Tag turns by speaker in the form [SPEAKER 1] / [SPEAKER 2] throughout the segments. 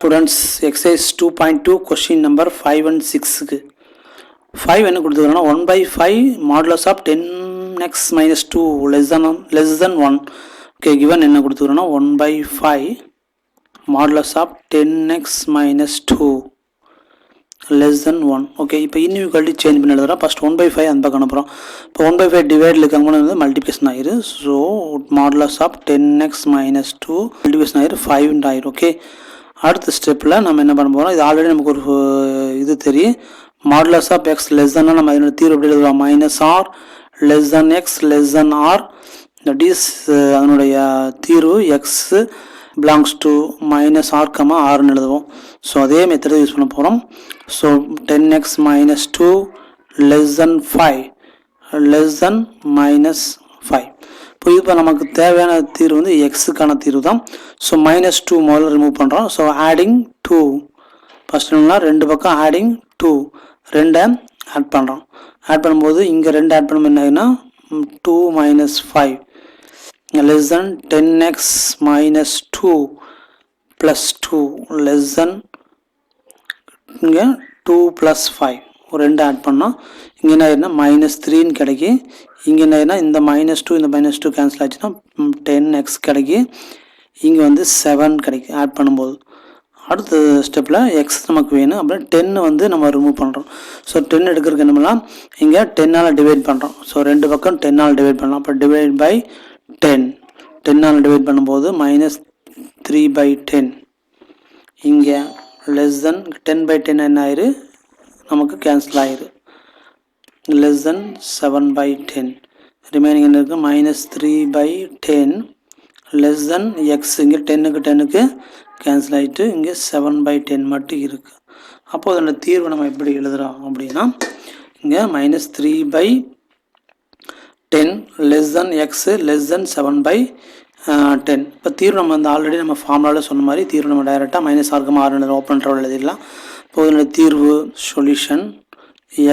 [SPEAKER 1] Students, exercise 2.2 question number 5 and 6 5 என்ன கொடுத்துருக்காங்கன்னா 1 by 5 modulus of 10x minus 2 less than 1 okay given என்ன கொடுத்துருக்காங்கன்னா 1 by 5 modulus of 10x minus 2 less than 1 okay இப்போ inequality change பண்ணி எழுதுறோம் first 1 by 5 அந்த பக்கம் அனுப்புறோம் இப்போ 1 by 5 டிவைட்ல இருக்காங்க வந்து மல்டிப்ளிகேஷன் ஆயிரு so modulus of 10x minus 2 multiplication ஆயிரு 5 ன்னு ஆயிரு okay அடுத்த ஸ்டெப்பில் நம்ம என்ன பண்ண போகிறோம் இது ஆல்ரெடி நமக்கு ஒரு இது தெரியும் மாடுலஸ் ஆஃப் எக்ஸ் லெஸ் தான்னா நம்ம இதனோட தீர்வு எப்படி எழுதுவோம் minus r less than x less than r that is அதனுடைய தீர்வு x belongs to minus r comma ஆர்னு எழுதுவோம் ஸோ அதே மெத்தடை யூஸ் பண்ண போகிறோம் so 10x minus 2 less than 5 less than minus 5 இப்போ நமக்கு தேவையான தீர்வு வந்து எக்ஸுக்கான தீர்வு தான் ஸோ -2 முதல்ல ரிமூவ் பண்ணுறோம் ஸோ ஆடிங் 2 ஃபர்ஸ்ட் என்னன்னா ரெண்டு பக்கம் ஆடிங் 2 ரெண்டை ஆட் பண்ணுறோம் ஆட் பண்ணும்போது இங்கே ரெண்டு ஆட் பண்ணும்போது என்ன ஆகுதுன்னா 2 minus 5 less than 10x minus 2 plus 2 less than இங்கே 2 plus 5 ஒரு ரெண்டு ஆட் பண்ணோம் இங்கே என்ன ஆயிருந்தா -3ன்னு கிடைக்கி இங்கே என்ன ஆயிருந்தா இந்த -2 இந்த -2 கேன்சல் ஆச்சுன்னா 10x கிடைக்கி இங்கே வந்து 7 கிடைக்கும் ஆட் பண்ணும்போது அடுத்த ஸ்டெப்பில் எக்ஸ் நமக்கு வேணும் அப்புறம் 10 வந்து நம்ம ரிமூவ் பண்ணுறோம் ஸோ 10 எடுக்கிறதுக்கு என்ன பண்ணலாம் இங்கே 10ஆல் டிவைட் பண்ணுறோம் ஸோ ரெண்டு பக்கம் 10ஆல் டிவைட் பண்ணலாம் அப்போ டிவைட் பை 10 10ஆல் டிவைட் பண்ணும்போது -3/10 இங்கே லெஸ் தென் 10/10 என்ன ஆயிரு நமக்கு கேன்சல் ஆயிரு லெஸ் தென் 7/10 ரிமைனிங் என்ன இருக்குது -3/10 லெஸ் தென் எக்ஸ் இங்கே 10க்கு கேன்சல் ஆகிட்டு இங்கே 7/10 மட்டும் இருக்குது அப்போது அதோட தீர்வை நம்ம எப்படி எழுதுகிறோம் அப்படின்னா இங்கே -3/10 less than X less than 7/10 இப்போ தீர்வு நம்ம வந்து ஆல்ரெடி நம்ம ஃபார்முலாவில் சொன்ன மாதிரி தீர்வு நம்ம டைரெக்டாக -6 ஓப்பன் இன்டர்வல் எழுதிடலாம் இப்போ இதோட தீர்வு solution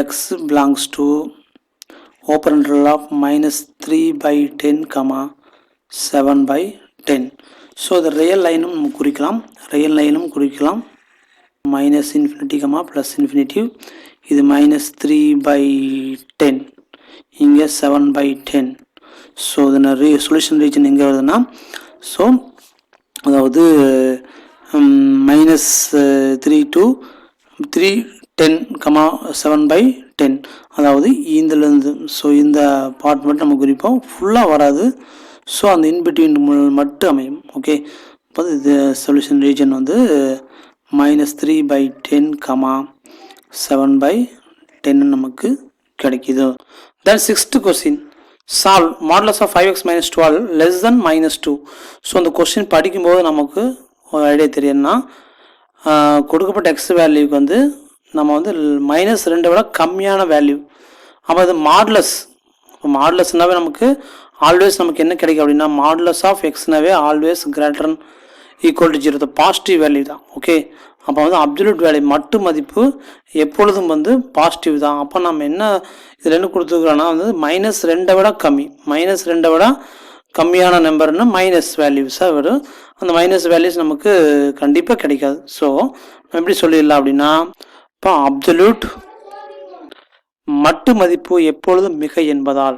[SPEAKER 1] x belongs to open interval of -3/10 7/10 so இந்த ரியல் லைனும் நம்ம குறிக்கலாம் -∞, +∞ இது -3/10 இங்கே 7/10 ஸோ இதன சொல்யூஷன் ரீஜன் எங்கே வருதுன்னா ஸோ அதாவது -3 to 310, 7/10 அதாவது இதிலிருந்து ஸோ இந்த பார்ட் மட்டும் நம்ம குறிப்போம் ஃபுல்லாக வராது ஸோ அந்த இன்பிட்வீன் மட்டும் அமையும் ஓகே இப்போ இது சொல்யூஷன் ரீஜன் வந்து -3/10, 7/10 நமக்கு கிடைக்குது. Then 6th question solve modulus of 5x minus 12 less than -2 so அந்த கொஸ்டின் படிக்கும்போது நமக்கு ஒரு ஐடியா தெரியும்னா கொடுக்கப்பட்ட எக்ஸ் வேல்யூக்கு வந்து நம்ம வந்து -2 விட கம்மியான வேல்யூ அப்போ அது மாடுலஸ் இப்போ மாடுலஸ்னாவே நமக்கு ஆல்வேஸ் நமக்கு என்ன கிடைக்கும் அப்படின்னா மாடுலஸ் ஆஃப் எக்ஸ்னாவே always greater equal to 0 positive value தான் ஓகே அப்போ வந்து அப்சல்யூட் வேல்யூ மட்டு மதிப்பு எப்பொழுதும் வந்து பாசிட்டிவ் தான் அப்போ நம்ம என்ன இதில் என்ன கொடுத்துருக்குறோன்னா வந்து -2 விட கம்மி -2 விட கம்மியான நம்பர்னா மைனஸ் வேல்யூஸாக வரும் அந்த மைனஸ் வேல்யூஸ் நமக்கு கண்டிப்பாக கிடைக்காது ஸோ எப்படி சொல்லிடலாம் அப்படின்னா இப்போ அப்சல்யூட் மட்டு மதிப்பு எப்பொழுதும் மிக என்பதால்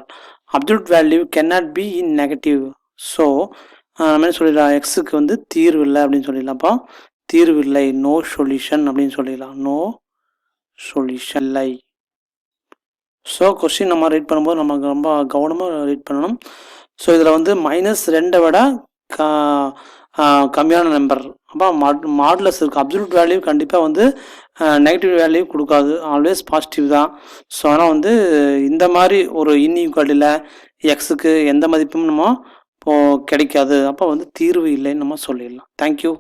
[SPEAKER 1] absolute value cannot be in negative so நம்ம என்ன சொல்லிடலாம் எக்ஸுக்கு வந்து தீர்வு இல்லை அப்படின்னு சொல்லிடலாம் அப்போ தீர்வு இல்லை நோ சொல்யூஷன் அப்படின்னு சொல்லிடலாம் நோ சொல்யூஷன் இல்லை ஸோ கொஸ்டின் நம்ம ரீட் பண்ணும்போது நமக்கு ரொம்ப கவனமாக ரீட் பண்ணணும் ஸோ இதில் வந்து -2 விட கம்மியான நம்பர் அப்போ மாடுலஸ் இருக்குது அப்சல்யூட் வேல்யூ கண்டிப்பாக வந்து நெகட்டிவ் வேல்யூ கொடுக்காது ஆல்வேஸ் பாசிட்டிவ் தான் ஸோ ஆனால் வந்து இந்த மாதிரி ஒரு இன்இக்வாலிட்டியில் எக்ஸுக்கு எந்த மதிப்பும் நம்ம இப்போது கிடைக்காது அப்போ வந்து தீர்வு இல்லைன்னு நம்ம சொல்லிடலாம். தேங்க்யூ.